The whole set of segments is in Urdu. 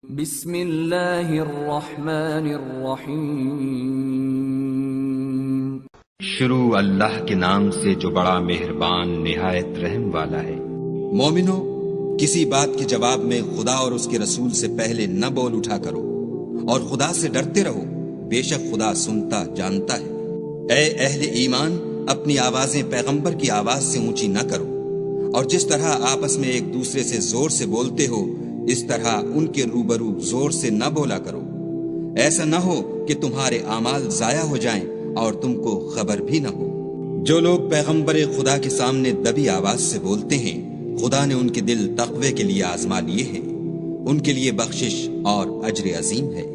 بسم اللہ الرحمن الرحیم۔ شروع اللہ کے نام سے جو بڑا مہربان نہایت رحم والا ہے۔ مومنو، کسی بات کے جواب میں خدا اور اس کے رسول سے پہلے نہ بول اٹھا کرو اور خدا سے ڈرتے رہو، بے شک خدا سنتا جانتا ہے۔ اے اہل ایمان، اپنی آوازیں پیغمبر کی آواز سے اونچی نہ کرو، اور جس طرح آپس میں ایک دوسرے سے زور سے بولتے ہو اس طرح ان کے روبرو زور سے نہ بولا کرو، ایسا نہ ہو کہ تمہارے اعمال ضائع ہو جائیں اور تم کو خبر بھی نہ ہو۔ جو لوگ پیغمبر خدا کے سامنے دبی آواز سے بولتے ہیں، خدا نے ان کے دل تقوی کے لیے آزما لیے ہیں، ان کے لیے بخشش اور اجر عظیم ہے۔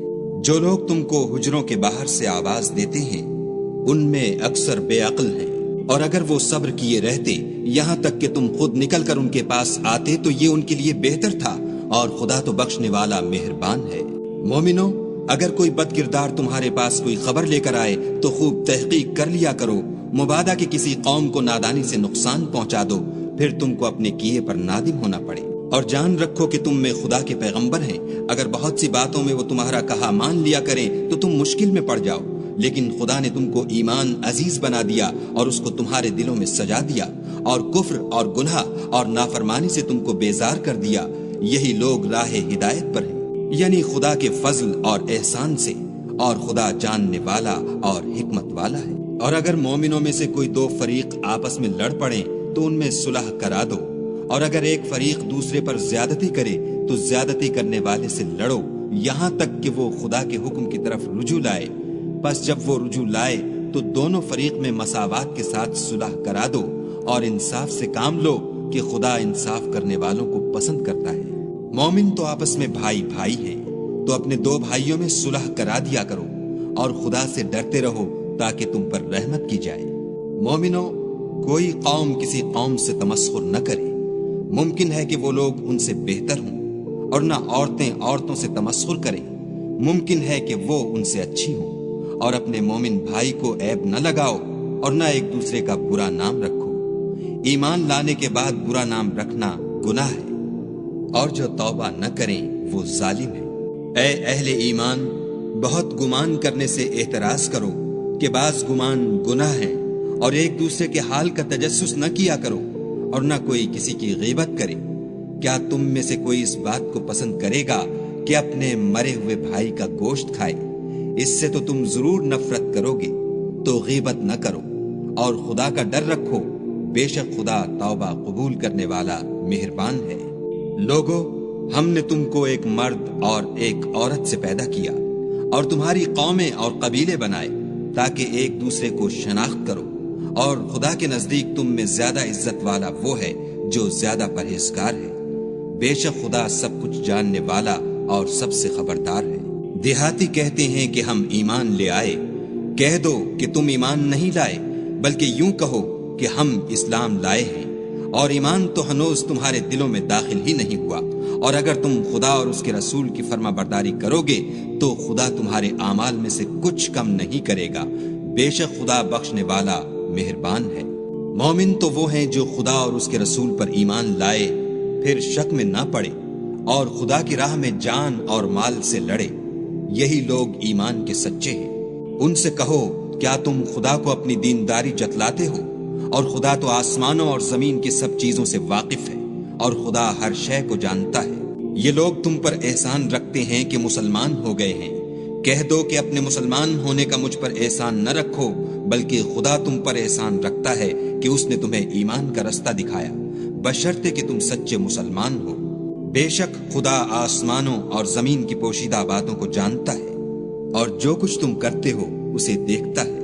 جو لوگ تم کو حجروں کے باہر سے آواز دیتے ہیں ان میں اکثر بے عقل ہیں، اور اگر وہ صبر کیے رہتے یہاں تک کہ تم خود نکل کر ان کے پاس آتے تو یہ ان کے لیے بہتر تھا، اور خدا تو بخشنے والا مہربان ہے۔ مومنو، اگر کوئی بد کردار تمہارے پاس کوئی خبر لے کر آئے تو خوب تحقیق کر لیا کرو، مبادا کہ کسی قوم کو نادانی سے نقصان پہنچا دو، پھر تم کو اپنے کیے پر نادم ہونا پڑے۔ اور جان رکھو کہ تم میں خدا کے پیغمبر ہیں، اگر بہت سی باتوں میں وہ تمہارا کہا مان لیا کریں تو تم مشکل میں پڑ جاؤ، لیکن خدا نے تم کو ایمان عزیز بنا دیا اور اس کو تمہارے دلوں میں سجا دیا، اور کفر اور گناہ اور نافرمانی سے تم کو بیزار کر دیا۔ یہی لوگ راہ ہدایت پر ہیں، یعنی خدا کے فضل اور احسان سے، اور خدا جاننے والا اور حکمت والا ہے۔ اور اگر مومنوں میں سے کوئی دو فریق آپس میں لڑ پڑیں تو ان میں صلح کرا دو، اور اگر ایک فریق دوسرے پر زیادتی کرے تو زیادتی کرنے والے سے لڑو، یہاں تک کہ وہ خدا کے حکم کی طرف رجوع لائے۔ پس جب وہ رجوع لائے تو دونوں فریق میں مساوات کے ساتھ صلح کرا دو، اور انصاف سے کام لو کہ خدا انصاف کرنے والوں کو پسند کرتا ہے۔ مومن تو آپس میں بھائی بھائی ہیں، تو اپنے دو بھائیوں میں صلح کرا دیا کرو، اور خدا سے ڈرتے رہو تاکہ تم پر رحمت کی جائے۔ مومنو، کوئی قوم کسی قوم سے تمسخر نہ کرے، ممکن ہے کہ وہ لوگ ان سے بہتر ہوں، اور نہ عورتیں عورتوں سے تمسخر کریں، ممکن ہے کہ وہ ان سے اچھی ہوں۔ اور اپنے مومن بھائی کو عیب نہ لگاؤ، اور نہ ایک دوسرے کا برا نام رکھو۔ ایمان لانے کے بعد برا نام رکھنا گناہ ہے، اور جو توبہ نہ کریں وہ ظالم ہے۔ اے اہل ایمان، بہت گمان کرنے سے احتراز کرو کہ بعض گمان گناہ ہیں، اور ایک دوسرے کے حال کا تجسس نہ کیا کرو، اور نہ کوئی کسی کی غیبت کرے۔ کیا تم میں سے کوئی اس بات کو پسند کرے گا کہ اپنے مرے ہوئے بھائی کا گوشت کھائے؟ اس سے تو تم ضرور نفرت کرو گے، تو غیبت نہ کرو، اور خدا کا ڈر رکھو، بے شک خدا توبہ قبول کرنے والا مہربان ہے۔ لوگو، ہم نے تم کو ایک مرد اور ایک عورت سے پیدا کیا، اور تمہاری قومیں اور قبیلے بنائے تاکہ ایک دوسرے کو شناخت کرو، اور خدا کے نزدیک تم میں زیادہ عزت والا وہ ہے جو زیادہ پرہیزگار ہے۔ بے شک خدا سب کچھ جاننے والا اور سب سے خبردار ہے۔ دیہاتی کہتے ہیں کہ ہم ایمان لے آئے، کہہ دو کہ تم ایمان نہیں لائے، بلکہ یوں کہو کہ ہم اسلام لائے ہیں، اور ایمان تو ہنوز تمہارے دلوں میں داخل ہی نہیں ہوا۔ اور اگر تم خدا اور اس کے رسول کی فرما برداری کرو گے تو خدا تمہارے اعمال میں سے کچھ کم نہیں کرے گا، بے شک خدا بخشنے والا مہربان ہے۔ مومن تو وہ ہیں جو خدا اور اس کے رسول پر ایمان لائے، پھر شک میں نہ پڑے، اور خدا کی راہ میں جان اور مال سے لڑے، یہی لوگ ایمان کے سچے ہیں۔ ان سے کہو، کیا تم خدا کو اپنی دینداری جتلاتے ہو؟ اور خدا تو آسمانوں اور زمین کی سب چیزوں سے واقف ہے، اور خدا ہر شے کو جانتا ہے۔ یہ لوگ تم پر احسان رکھتے ہیں کہ مسلمان ہو گئے ہیں، کہہ دو کہ اپنے مسلمان ہونے کا مجھ پر احسان نہ رکھو، بلکہ خدا تم پر احسان رکھتا ہے کہ اس نے تمہیں ایمان کا رستہ دکھایا، بشرطے کہ تم سچے مسلمان ہو۔ بے شک خدا آسمانوں اور زمین کی پوشیدہ باتوں کو جانتا ہے، اور جو کچھ تم کرتے ہو اسے دیکھتا ہے۔